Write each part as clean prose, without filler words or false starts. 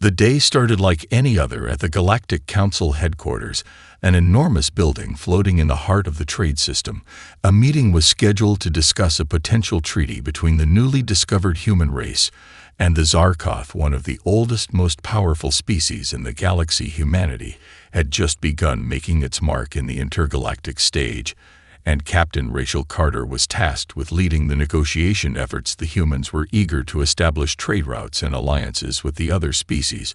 The day started like any other at the Galactic Council headquarters, an enormous building floating in the heart of the trade system. A meeting was scheduled to discuss a potential treaty between the newly discovered human race and the Zarkoth, one of the oldest, most powerful species in the galaxy. Humanity had just begun making its mark in the intergalactic stage, and Captain Rachel Carter was tasked with leading the negotiation efforts. The humans were eager to establish trade routes and alliances with the other species,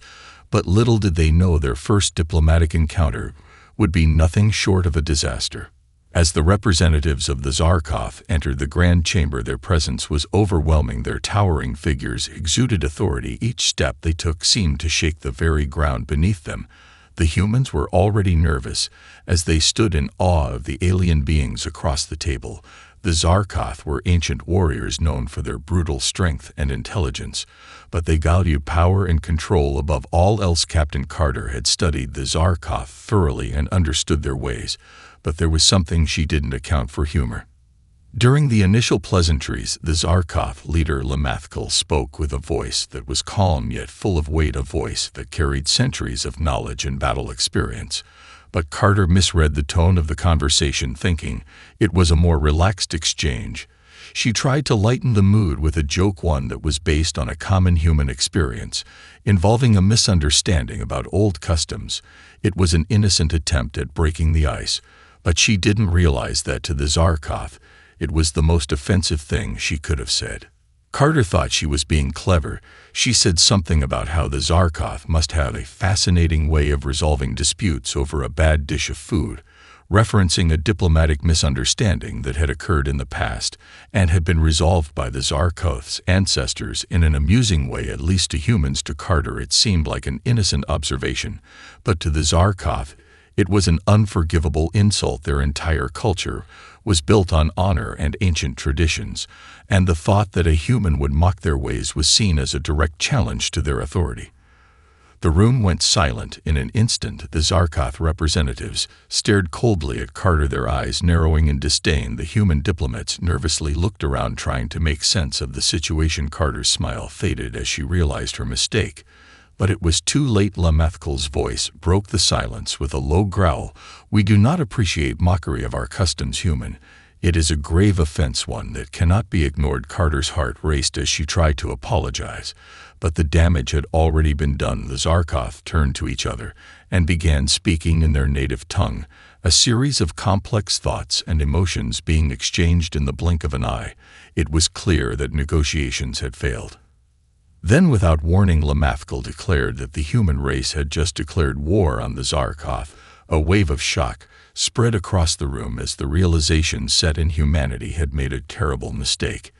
but little did they know their first diplomatic encounter would be nothing short of a disaster. As the representatives of the Zarkoth entered the Grand Chamber, their presence was overwhelming. Their towering figures exuded authority. Each step they took seemed to shake the very ground beneath them. The humans were already nervous as they stood in awe of the alien beings across the table. The Zarkoth were ancient warriors known for their brutal strength and intelligence, but they valued power and control above all else. Captain Carter had studied the Zarkoth thoroughly and understood their ways, but there was something she didn't account for: humor. During the initial pleasantries, the Zarkoth leader Lamathkal spoke with a voice that was calm yet full of weight, a voice that carried centuries of knowledge and battle experience. But Carter misread the tone of the conversation, thinking it was a more relaxed exchange. She tried to lighten the mood with a joke, one that was based on a common human experience, involving a misunderstanding about old customs. It was an innocent attempt at breaking the ice, but she didn't realize that to the Zarkoth, it was the most offensive thing she could have said. Carter thought she was being clever. She said something about how the Zarkoth must have a fascinating way of resolving disputes over a bad dish of food, referencing a diplomatic misunderstanding that had occurred in the past and had been resolved by the Zarkoth's ancestors in an amusing way. At least to humans, to Carter it seemed like an innocent observation, but to the Zarkoth it was an unforgivable insult. Their entire culture was built on honor and ancient traditions, and the thought that a human would mock their ways was seen as a direct challenge to their authority. The room went silent in an instant. The Zarkoth representatives stared coldly at Carter, their eyes narrowing in disdain. The human diplomats nervously looked around, trying to make sense of the situation. Carter's smile faded as she realized her mistake. But it was too late. Lamathkal's voice broke the silence with a low growl. "We do not appreciate mockery of our customs, human. It is a grave offense, one that cannot be ignored." Carter's heart raced as she tried to apologize, but the damage had already been done. The Zarkoth turned to each other and began speaking in their native tongue, a series of complex thoughts and emotions being exchanged in the blink of an eye. It was clear that negotiations had failed. Then, without warning, Lamathkal declared that the human race had just declared war on the Zarkoth. A wave of shock spread across the room as the realization set in: humanity had made a terrible mistake,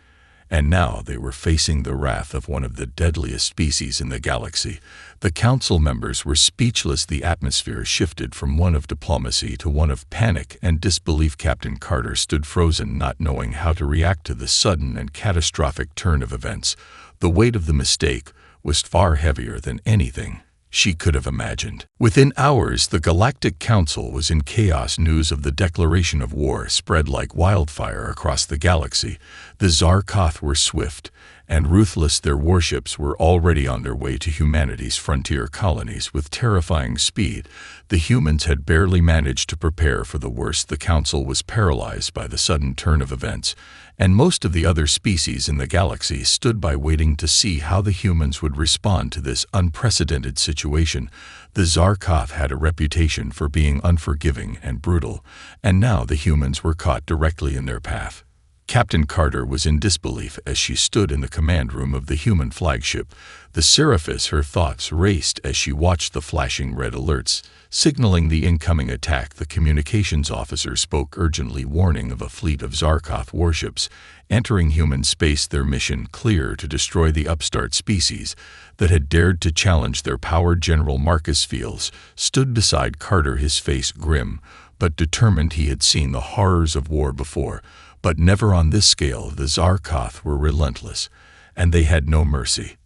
and now they were facing the wrath of one of the deadliest species in the galaxy. The council members were speechless. The atmosphere shifted from one of diplomacy to one of panic and disbelief. Captain Carter stood frozen, not knowing how to react to the sudden and catastrophic turn of events. The weight of the mistake was far heavier than anything she could have imagined. Within hours, the Galactic Council was in chaos. News of the declaration of war spread like wildfire across the galaxy. The Zarkoth were swift and ruthless. Their warships were already on their way to humanity's frontier colonies with terrifying speed. The humans had barely managed to prepare for the worst. The Council was paralyzed by the sudden turn of events, and most of the other species in the galaxy stood by, waiting to see how the humans would respond to this unprecedented situation. The Zarkoth had a reputation for being unforgiving and brutal, and now the humans were caught directly in their path. Captain Carter was in disbelief as she stood in the command room of the human flagship. The Seraphis, her thoughts raced as she watched the flashing red alerts signaling the incoming attack. The communications officer spoke urgently, warning of a fleet of Zarkoth warships entering human space, their mission clear: to destroy the upstart species that had dared to challenge their power. General Marcus Fields stood beside Carter, his face grim but determined. He had seen the horrors of war before, but never on this scale. The Zarkoth were relentless, and they had no mercy.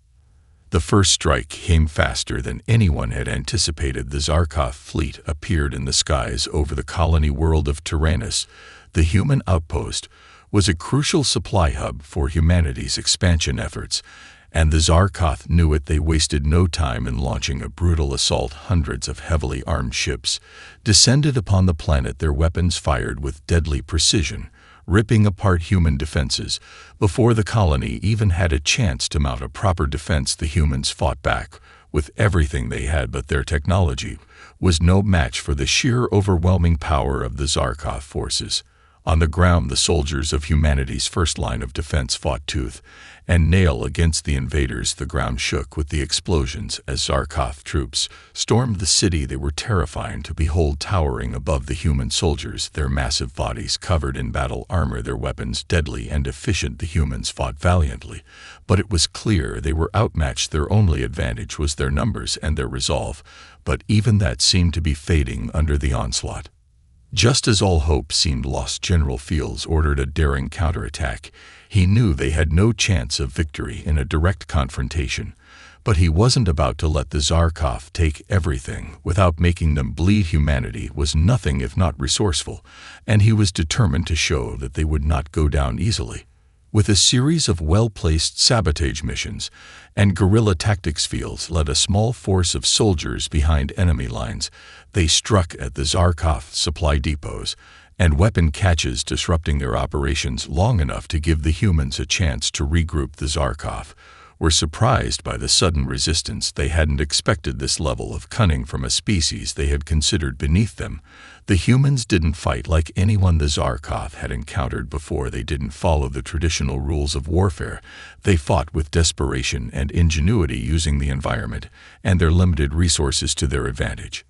The first strike came faster than anyone had anticipated. The Zarkoth fleet appeared in the skies over the colony world of Tyrannus. The human outpost was a crucial supply hub for humanity's expansion efforts, And the Zarkoth knew it. They wasted no time in launching a brutal assault. Hundreds of heavily armed ships descended upon the planet, their weapons fired with deadly precision, ripping apart human defenses. Before the colony even had a chance to mount a proper defense, the humans fought back with everything they had, but their technology was no match for the sheer overwhelming power of the Zarkoth forces. On the ground, the soldiers of humanity's first line of defense fought tooth and nail against the invaders. The ground shook with the explosions as Zarkoth troops stormed the city. They were terrifying to behold, towering above the human soldiers, their massive bodies covered in battle armor, their weapons deadly and efficient. The humans fought valiantly, but it was clear they were outmatched. Their only advantage was their numbers and their resolve, but even that seemed to be fading under the onslaught. Just as all hope seemed lost, General Fields ordered a daring counterattack. He knew they had no chance of victory in a direct confrontation, but he wasn't about to let the Zarkoth take everything without making them bleed. Humanity was nothing if not resourceful, and he was determined to show that they would not go down easily. With a series of well-placed sabotage missions and guerrilla tactics, Fields led a small force of soldiers behind enemy lines. They struck at the Zarkoth supply depots and weapon caches, disrupting their operations long enough to give the humans a chance to regroup. The Zarkoth were surprised by the sudden resistance. They hadn't expected this level of cunning from a species they had considered beneath them. The humans didn't fight like anyone the Zarkoth had encountered before. They didn't follow the traditional rules of warfare. They fought with desperation and ingenuity, using the environment and their limited resources to their advantage.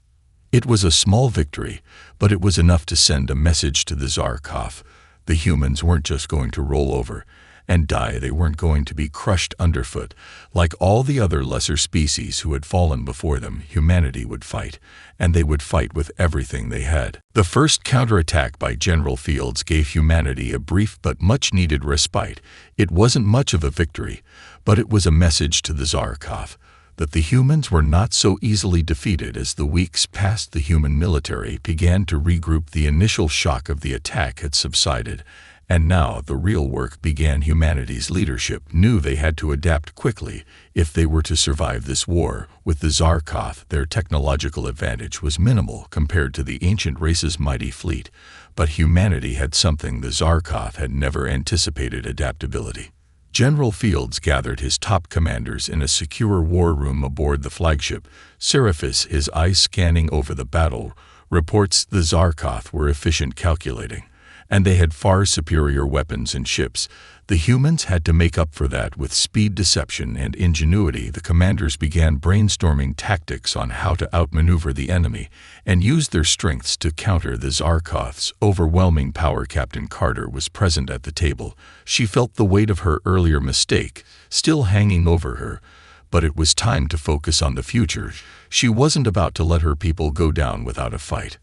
It was a small victory, but it was enough to send a message to the Zarkoth. The humans weren't just going to roll over and die. They weren't going to be crushed underfoot like all the other lesser species who had fallen before them. Humanity would fight, and they would fight with everything they had. The first counterattack by General Fields gave humanity a brief but much-needed respite. It wasn't much of a victory, but it was a message to the Zarkoth that the humans were not so easily defeated. As the weeks passed, the human military began to regroup. The initial shock of the attack had subsided, and now the real work began. Humanity's leadership knew they had to adapt quickly if they were to survive this war. With the Zarkoth, their technological advantage was minimal compared to the ancient race's mighty fleet, but humanity had something the Zarkoth had never anticipated: adaptability. General Fields gathered his top commanders in a secure war room aboard the flagship Seraphis, his eyes scanning over the battle reports. The Zarkoth were efficient, calculating, and they had far superior weapons and ships. The humans had to make up for that with speed, deception, and ingenuity. The commanders began brainstorming tactics on how to outmaneuver the enemy and use their strengths to counter the Zarkoth's overwhelming power. Captain Carter was present at the table. She felt the weight of her earlier mistake still hanging over her, but it was time to focus on the future. She wasn't about to let her people go down without a fight.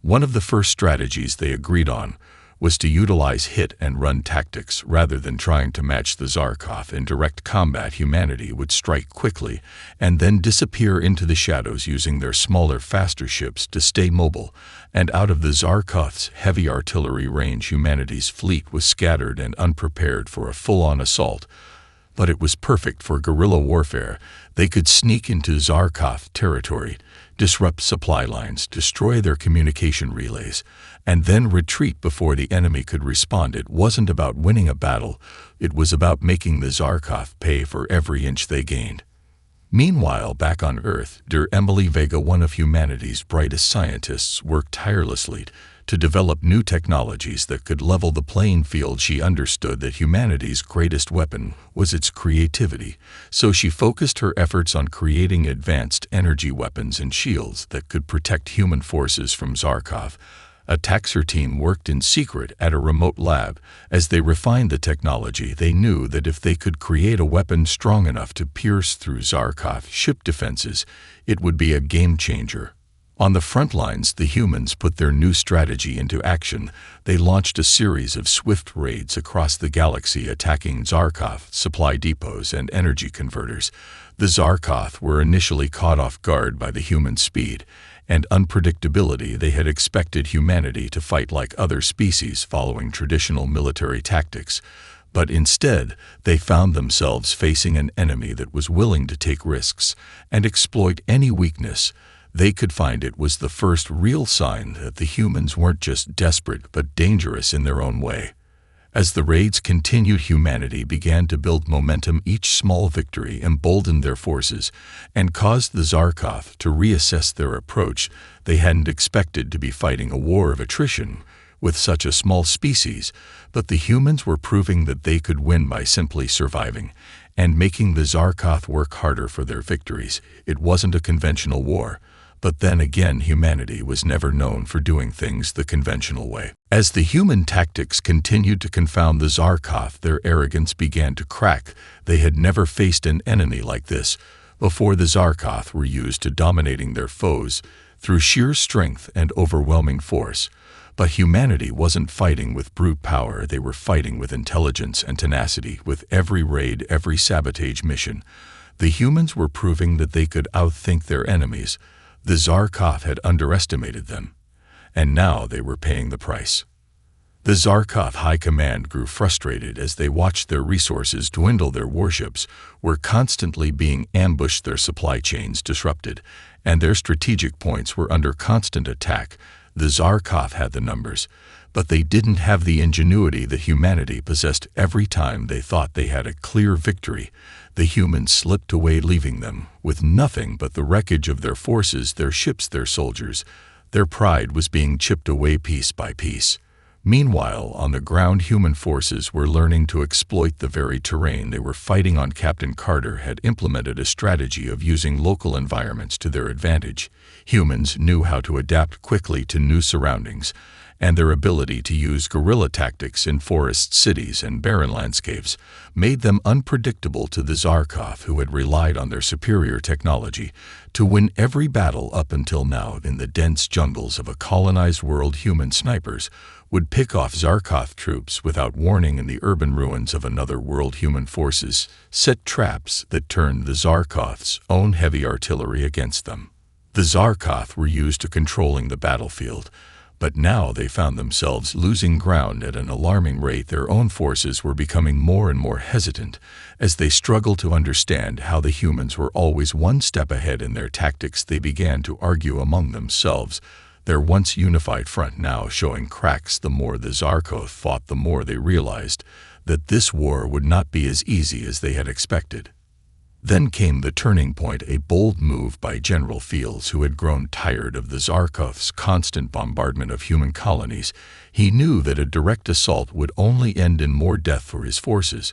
One of the first strategies they agreed on was to utilize hit-and-run tactics rather than trying to match the Zarkoth in direct combat. Humanity would strike quickly and then disappear into the shadows, using their smaller, faster ships to stay mobile and out of the Zarkoth's heavy artillery range. Humanity's fleet was scattered and unprepared for a full-on assault, but it was perfect for guerrilla warfare. They could sneak into Zarkoth territory, disrupt supply lines, destroy their communication relays, and then retreat before the enemy could respond. It wasn't about winning a battle, it was about making the Zarkoth pay for every inch they gained. Meanwhile, back on Earth, Emily Vega, one of humanity's brightest scientists, worked tirelessly to develop new technologies that could level the playing field. She understood that humanity's greatest weapon was its creativity, so she focused her efforts on creating advanced energy weapons and shields that could protect human forces from Zarkoth attacks. Her team worked in secret at a remote lab. As they refined the technology, they knew that if they could create a weapon strong enough to pierce through Zarkoth ship defenses, it would be a game changer. On the front lines, the humans put their new strategy into action. They launched a series of swift raids across the galaxy, attacking Zarkoth supply depots and energy converters. The Zarkoth were initially caught off guard by the human speed and unpredictability. They had expected humanity to fight like other species, following traditional military tactics, But instead, they found themselves facing an enemy that was willing to take risks and exploit any weakness they could find. It was the first real sign that the humans weren't just desperate but dangerous in their own way. As the raids continued, humanity began to build momentum. Each small victory emboldened their forces and caused the Zarkoth to reassess their approach. They hadn't expected to be fighting a war of attrition with such a small species, but the humans were proving that they could win by simply surviving and making the Zarkoth work harder for their victories. It wasn't a conventional war. But then again, humanity was never known for doing things the conventional way. As the human tactics continued to confound the Zarkoth, their arrogance began to crack. They had never faced an enemy like this before. The Zarkoth were used to dominating their foes through sheer strength and overwhelming force. But humanity wasn't fighting with brute power. They were fighting with intelligence and tenacity. With every raid, every sabotage mission, the humans were proving that they could outthink their enemies. The Zarkoth had underestimated them, and now they were paying the price. The Zarkoth High Command grew frustrated as they watched their resources dwindle. Their warships were constantly being ambushed, their supply chains disrupted, and their strategic points were under constant attack. The Zarkoth had the numbers, but they didn't have the ingenuity that humanity possessed. Every time they thought they had a clear victory, the humans slipped away, leaving them with nothing but the wreckage of their forces, their ships, their soldiers. Their pride was being chipped away piece by piece. Meanwhile, on the ground, human forces were learning to exploit the very terrain they were fighting on. Captain Carter had implemented a strategy of using local environments to their advantage. Humans knew how to adapt quickly to new surroundings, and their ability to use guerrilla tactics in forest cities and barren landscapes made them unpredictable to the Zarkoth, who had relied on their superior technology to win every battle up until now. In the dense jungles of a colonized world, human snipers would pick off Zarkoth troops without warning. In the urban ruins of another world, human forces set traps that turned the Zarkoth's own heavy artillery against them. The Zarkoth were used to controlling the battlefield, but now they found themselves losing ground at an alarming rate. Their own forces were becoming more and more hesitant as they struggled to understand how the humans were always one step ahead in their tactics. They began to argue among themselves, their once unified front now showing cracks. The more the Zarkoth fought, the more they realized that this war would not be as easy as they had expected. Then came the turning point, a bold move by General Fields, who had grown tired of the Zarkoth's constant bombardment of human colonies. He knew that a direct assault would only end in more death for his forces,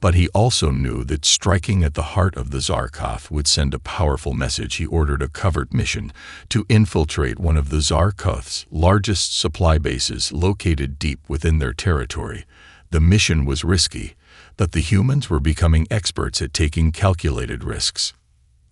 but he also knew that striking at the heart of the Zarkoth would send a powerful message. He ordered a covert mission to infiltrate one of the Zarkoth's largest supply bases located deep within their territory. The mission was risky, but the humans were becoming experts at taking calculated risks.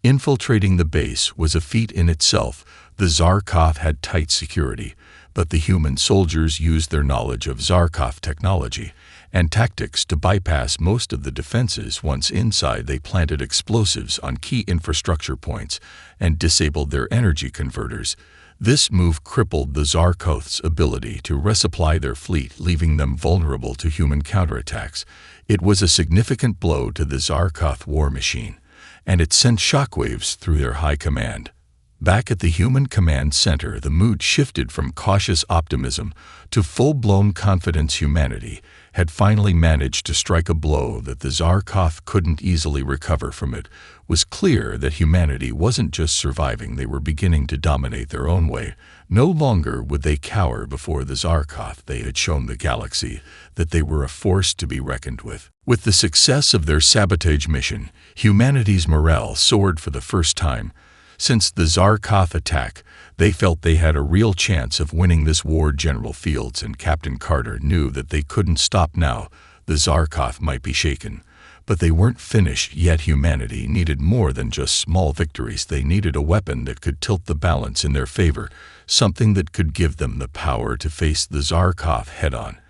Infiltrating the base was a feat in itself. The Zarkoth had tight security, but the human soldiers used their knowledge of Zarkoth technology and tactics to bypass most of the defenses. Once inside, they planted explosives on key infrastructure points and disabled their energy converters. This move crippled the Zarkoth's ability to resupply their fleet, leaving them vulnerable to human counterattacks. It was a significant blow to the Zarkoth war machine, and it sent shockwaves through their high command. Back at the human command center, the mood shifted from cautious optimism to full-blown confidence. Humanity had finally managed to strike a blow that the Zarkoth couldn't easily recover from. It was clear that humanity wasn't just surviving, they were beginning to dominate their own way. No longer would they cower before the Zarkoth. They had shown the galaxy that they were a force to be reckoned with. With the success of their sabotage mission, humanity's morale soared for the first time. Since the Zarkoth attack, they felt they had a real chance of winning this war. General Fields and Captain Carter knew that they couldn't stop now. The Zarkoth might be shaken, but they weren't finished yet. Humanity needed more than just small victories. They needed a weapon that could tilt the balance in their favor, something that could give them the power to face the Zarkoth head-on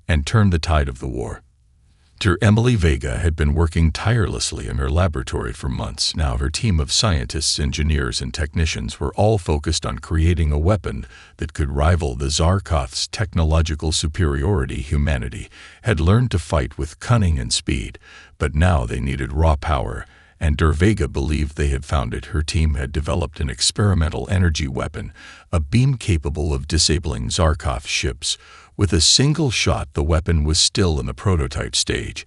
and turn the tide of the war. Emily Vega had been working tirelessly in her laboratory for months. Now her team of scientists, engineers, and technicians were all focused on creating a weapon that could rival the Zarkoth's technological superiority. Humanity had learned to fight with cunning and speed, but now they needed raw power, and Vega believed they had found it. Her team had developed an experimental energy weapon, a beam capable of disabling Zarkoth ships. With a single shot, the weapon was still in the prototype stage,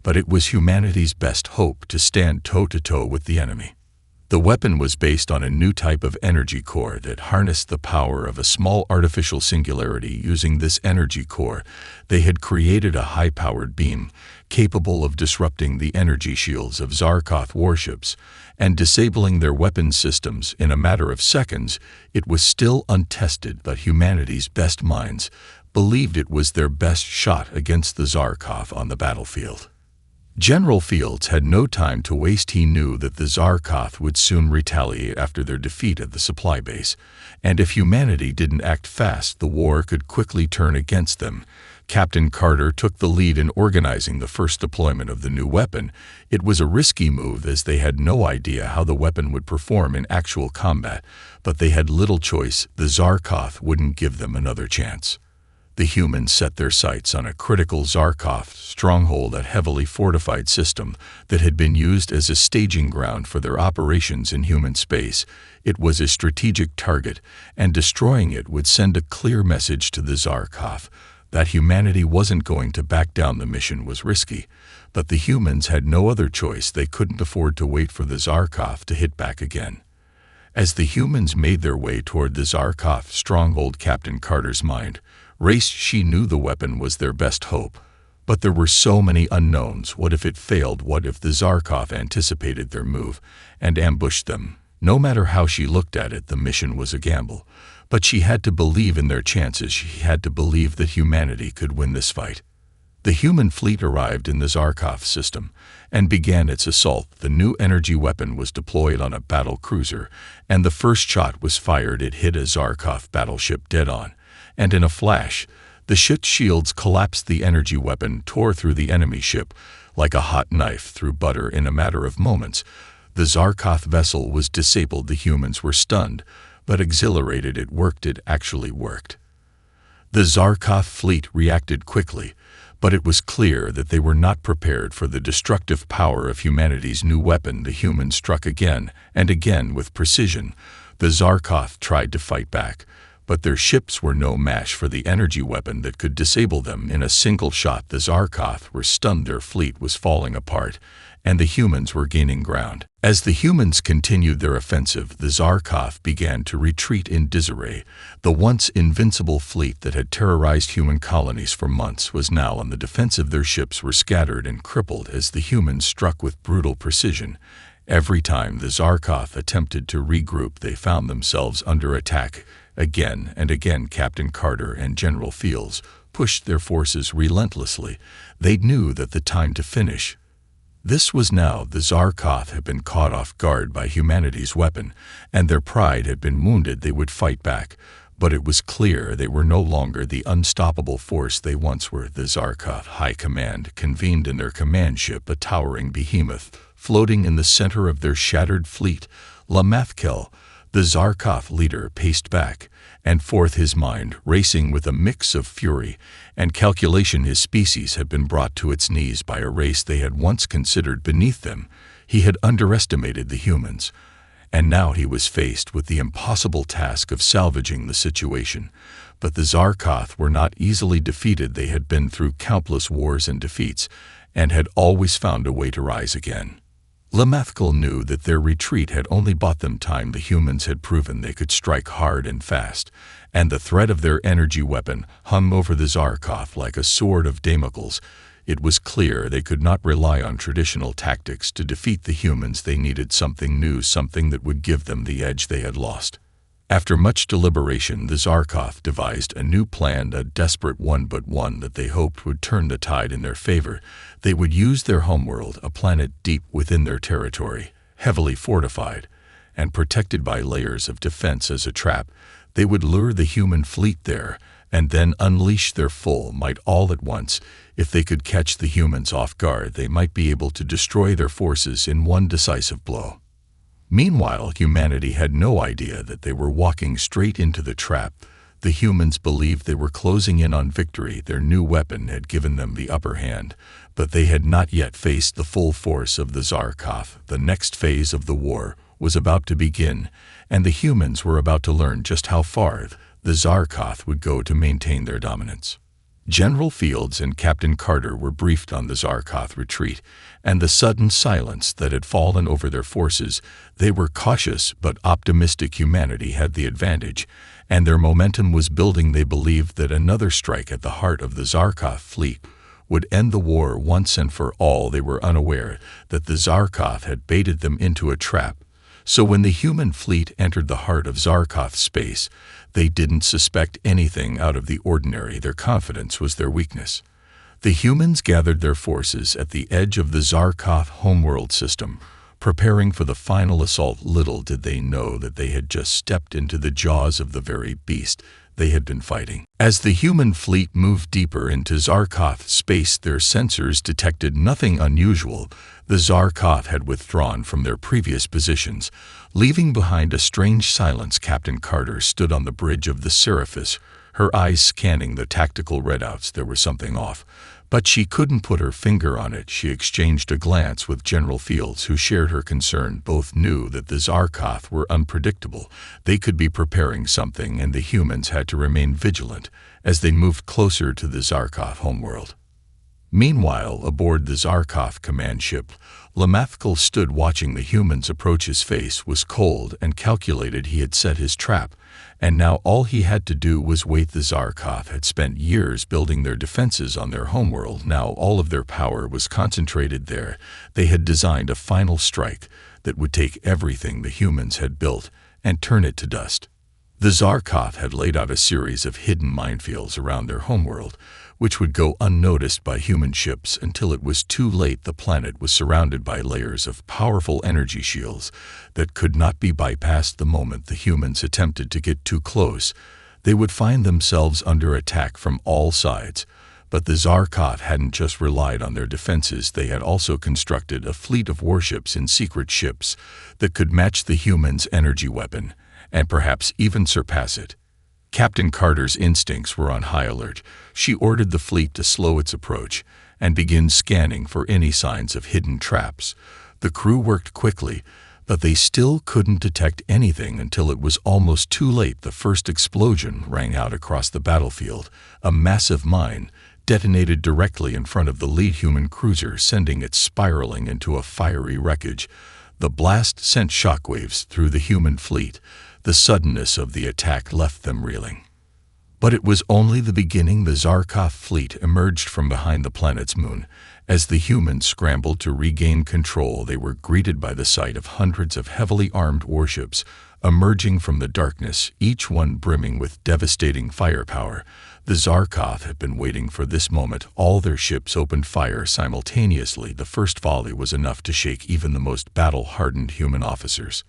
but it was humanity's best hope to stand toe-to-toe with the enemy. The weapon was based on a new type of energy core that harnessed the power of a small artificial singularity. Using this energy core, they had created a high-powered beam capable of disrupting the energy shields of Zarkoth warships and disabling their weapon systems in a matter of seconds. It was still untested, but humanity's best minds believed it was their best shot against the Zarkoth on the battlefield. General Fields had no time to waste. He knew that the Zarkoth would soon retaliate after their defeat at the supply base, and if humanity didn't act fast, the war could quickly turn against them. Captain Carter took the lead in organizing the first deployment of the new weapon. It was a risky move, as they had no idea how the weapon would perform in actual combat, but they had little choice. The Zarkoth wouldn't give them another chance. The humans set their sights on a critical Zarkoth stronghold, a heavily fortified system that had been used as a staging ground for their operations in human space. It was a strategic target, and destroying it would send a clear message to the Zarkoth that humanity wasn't going to back down. The mission was risky, but the humans had no other choice. They couldn't afford to wait for the Zarkoth to hit back again. As the humans made their way toward the Zarkoth stronghold, Captain Carter's mind raced. She knew the weapon was their best hope, but there were so many unknowns. What if it failed? What if the Zarkoth anticipated their move and ambushed them? No matter how she looked at it, the mission was a gamble, but she had to believe in their chances. She had to believe that humanity could win this fight. The human fleet arrived in the Zarkoth system and began its assault. The new energy weapon was deployed on a battle cruiser, and the first shot was fired. It hit a Zarkoth battleship dead on, and in a flash, the ship's shields collapsed. The energy weapon tore through the enemy ship like a hot knife through butter. In a matter of moments, the Zarkoth vessel was disabled. The humans were stunned, but exhilarated. It worked. It actually worked. The Zarkoth fleet reacted quickly, but it was clear that they were not prepared for the destructive power of humanity's new weapon. The humans struck again and again with precision. The Zarkoth tried to fight back, but their ships were no match for the energy weapon that could disable them in a single shot. The Zarkoth were stunned. Their fleet was falling apart, and the humans were gaining ground. As the humans continued their offensive, the Zarkoth began to retreat in disarray. The once invincible fleet that had terrorized human colonies for months was now on the defensive. Their ships were scattered and crippled as the humans struck with brutal precision. Every time the Zarkoth attempted to regroup, they found themselves under attack. Again and again, Captain Carter and General Fields pushed their forces relentlessly. They knew that the time to finish this was now. The Zarkoth had been caught off guard by humanity's weapon, and their pride had been wounded. They would fight back, but it was clear they were no longer the unstoppable force they once were. The Zarkoth High Command convened in their command ship, a towering behemoth floating in the center of their shattered fleet. Lamathkel, the Zarkoth leader, paced back and forth, his mind racing with a mix of fury and calculation. His species had been brought to its knees by a race they had once considered beneath them. He had underestimated the humans, and now he was faced with the impossible task of salvaging the situation. But the Zarkoth were not easily defeated. They had been through countless wars and defeats, and had always found a way to rise again. Lamathkel knew that their retreat had only bought them time. The humans had proven they could strike hard and fast, and the threat of their energy weapon hung over the Zarkoth like a sword of Damocles. It was clear they could not rely on traditional tactics to defeat the humans. They needed something new, something that would give them the edge they had lost. After much deliberation, the Zarkoth devised a new plan, a desperate one, but one that they hoped would turn the tide in their favor. They would use their homeworld, a planet deep within their territory, heavily fortified and protected by layers of defense, as a trap. They would lure the human fleet there and then unleash their full might all at once. If they could catch the humans off guard, they might be able to destroy their forces in one decisive blow. Meanwhile, humanity had no idea that they were walking straight into the trap. The humans believed they were closing in on victory. Their new weapon had given them the upper hand, but they had not yet faced the full force of the Zarkov. The next phase of the war was about to begin, and the humans were about to learn just how far the Zarkov would go to maintain their dominance. General Fields and Captain Carter were briefed on the Zarkov retreat and the sudden silence that had fallen over their forces. They were cautious but optimistic. Humanity had the advantage, and their momentum was building. They believed that another strike at the heart of the Zarkov fleet would end the war once and for all. They were unaware that the Zarkov had baited them into a trap. So when the human fleet entered the heart of Zarkov space, they didn't suspect anything out of the ordinary. Their confidence was their weakness. The humans gathered their forces at the edge of the Zarkov homeworld system, preparing for the final assault. Little did they know that they had just stepped into the jaws of the very beast they had been fighting. As the human fleet moved deeper into Zarkov space, their sensors detected nothing unusual. The Zarkov had withdrawn from their previous positions, leaving behind a strange silence. Captain Carter stood on the bridge of the Seraphis, her eyes scanning the tactical readouts. There was something off, but she couldn't put her finger on it. She exchanged a glance with General Fields, who shared her concern. Both knew that the Zarkov were unpredictable. They could be preparing something, and the humans had to remain vigilant as they moved closer to the Zarkov homeworld. Meanwhile, aboard the Zarkov command ship, Lamathkal stood watching the humans approach. His face was cold and calculated. He had set his trap, and now all he had to do was wait. The Zarkov had spent years building their defenses on their homeworld. Now all of their power was concentrated there. They had designed a final strike that would take everything the humans had built and turn it to dust. The Zarkov had laid out a series of hidden minefields around their homeworld, which would go unnoticed by human ships until it was too late. The planet was surrounded by layers of powerful energy shields that could not be bypassed. The moment the humans attempted to get too close, they would find themselves under attack from all sides. But the Zarkov hadn't just relied on their defenses. They had also constructed a fleet of warships and secret ships that could match the humans' energy weapon, and perhaps even surpass it. Captain Carter's instincts were on high alert. She ordered the fleet to slow its approach and begin scanning for any signs of hidden traps. The crew worked quickly, but they still couldn't detect anything until it was almost too late. The first explosion rang out across the battlefield. A massive mine detonated directly in front of the lead human cruiser, sending it spiraling into a fiery wreckage. The blast sent shockwaves through the human fleet. The suddenness of the attack left them reeling. But it was only the beginning. The Zarkov fleet emerged from behind the planet's moon. As the humans scrambled to regain control, they were greeted by the sight of hundreds of heavily armed warships emerging from the darkness, each one brimming with devastating firepower. The Zarkov had been waiting for this moment. All their ships opened fire simultaneously. The first volley was enough to shake even the most battle-hardened human officers.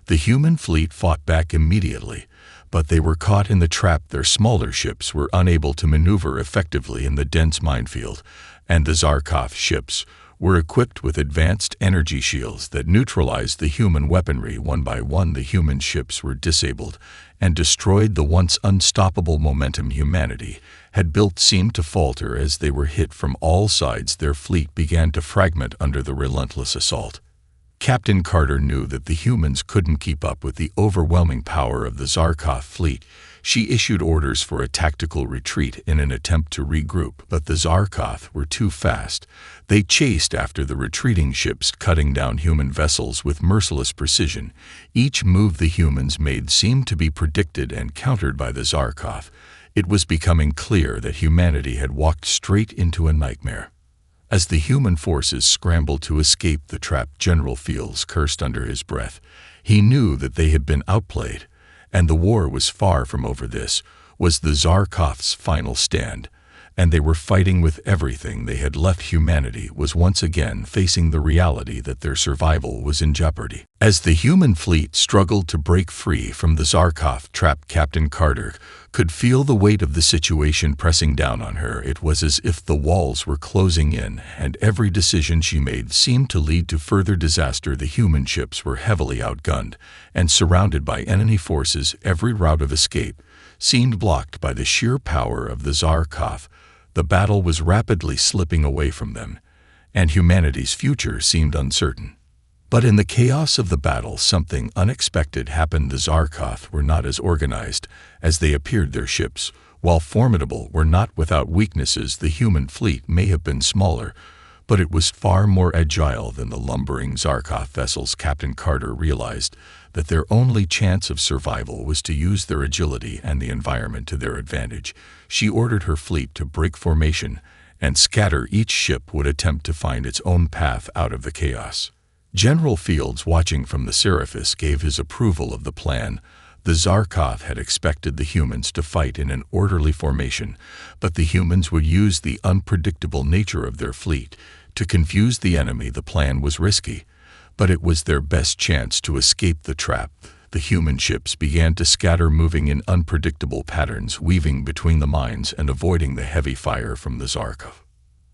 The human fleet fought back immediately, but they were caught in the trap. Their smaller ships were unable to maneuver effectively in the dense minefield, and the Zarkov ships were equipped with advanced energy shields that neutralized the human weaponry. One by one, the human ships were disabled and destroyed. The once unstoppable momentum humanity had built seemed to falter as they were hit from all sides. Their fleet began to fragment under the relentless assault. Captain Carter knew that the humans couldn't keep up with the overwhelming power of the Zarkov fleet. She issued orders for a tactical retreat in an attempt to regroup, but the Zarkov were too fast. They chased after the retreating ships, cutting down human vessels with merciless precision. Each move the humans made seemed to be predicted and countered by the Zarkov. It was becoming clear that humanity had walked straight into a nightmare. As the human forces scrambled to escape the trap, General Fields cursed under his breath. He knew that they had been outplayed, and the war was far from over. This was the Zarkov's final stand, and they were fighting with everything they had left. Humanity was once again facing the reality that their survival was in jeopardy. As the human fleet struggled to break free from the Zarkov trap, Captain Carter could feel the weight of the situation pressing down on her. It was as if the walls were closing in, and every decision she made seemed to lead to further disaster. The human ships were heavily outgunned and surrounded by enemy forces. Every route of escape seemed blocked by the sheer power of the Zarkov. The battle was rapidly slipping away from them, and humanity's future seemed uncertain. But in the chaos of the battle, something unexpected happened. The Zarkov were not as organized as they appeared. Their ships, while formidable, were not without weaknesses. The human fleet may have been smaller, but it was far more agile than the lumbering Zarkov vessels. Captain Carter realized that their only chance of survival was to use their agility and the environment to their advantage. She ordered her fleet to break formation and scatter. Each ship would attempt to find its own path out of the chaos. General Fields, watching from the Serapis, gave his approval of the plan. The Zarkov had expected the humans to fight in an orderly formation, but the humans would use the unpredictable nature of their fleet to confuse the enemy. The plan was risky, but it was their best chance to escape the trap. The human ships began to scatter, moving in unpredictable patterns, weaving between the mines and avoiding the heavy fire from the Zarkov.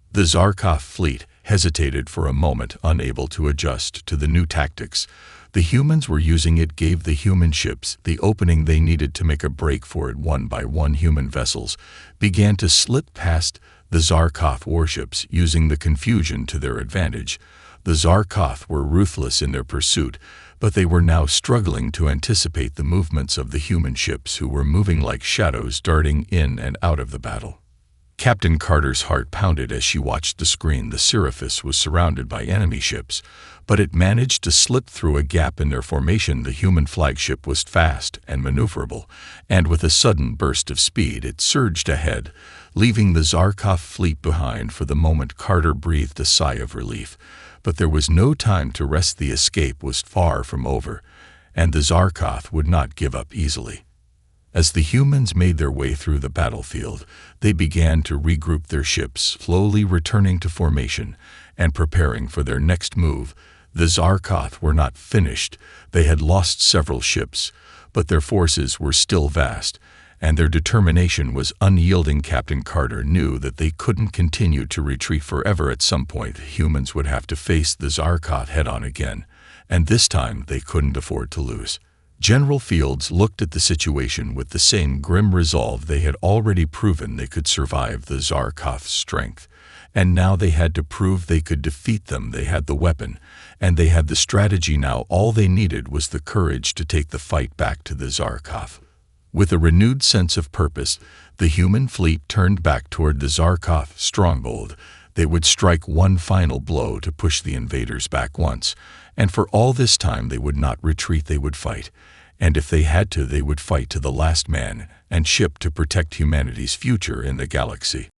The Zarkov fleet hesitated for a moment, unable to adjust to the new tactics the humans were using. It gave the human ships the opening they needed to make a break for it. One by one, human vessels began to slip past the Zarkov warships, using the confusion to their advantage. The Zarkov were ruthless in their pursuit, but they were now struggling to anticipate the movements of the human ships, who were moving like shadows, darting in and out of the battle. Captain Carter's heart pounded as she watched the screen. The Serapis was surrounded by enemy ships, but it managed to slip through a gap in their formation. The human flagship was fast and maneuverable, and with a sudden burst of speed it surged ahead, leaving the Zarkov fleet behind. For the moment, Carter breathed a sigh of relief, but there was no time to rest. The escape was far from over, and the Zarkov would not give up easily. As the humans made their way through the battlefield, they began to regroup their ships, slowly returning to formation and preparing for their next move. The Zarkov were not finished. They had lost several ships, but their forces were still vast, and their determination was unyielding. Captain Carter knew that they couldn't continue to retreat forever. At some point, humans would have to face the Zarkov head-on again, and this time they couldn't afford to lose. General Fields looked at the situation with the same grim resolve. They had already proven they could survive the Zarkov's strength, and now they had to prove they could defeat them. They had the weapon, and they had the strategy. Now all they needed was the courage to take the fight back to the Zarkov. With a renewed sense of purpose, the human fleet turned back toward the Zarkov stronghold. They would strike one final blow to push the invaders back once, and for all this time they would not retreat. They would fight, and if they had to, they would fight to the last man and ship to protect humanity's future in the galaxy.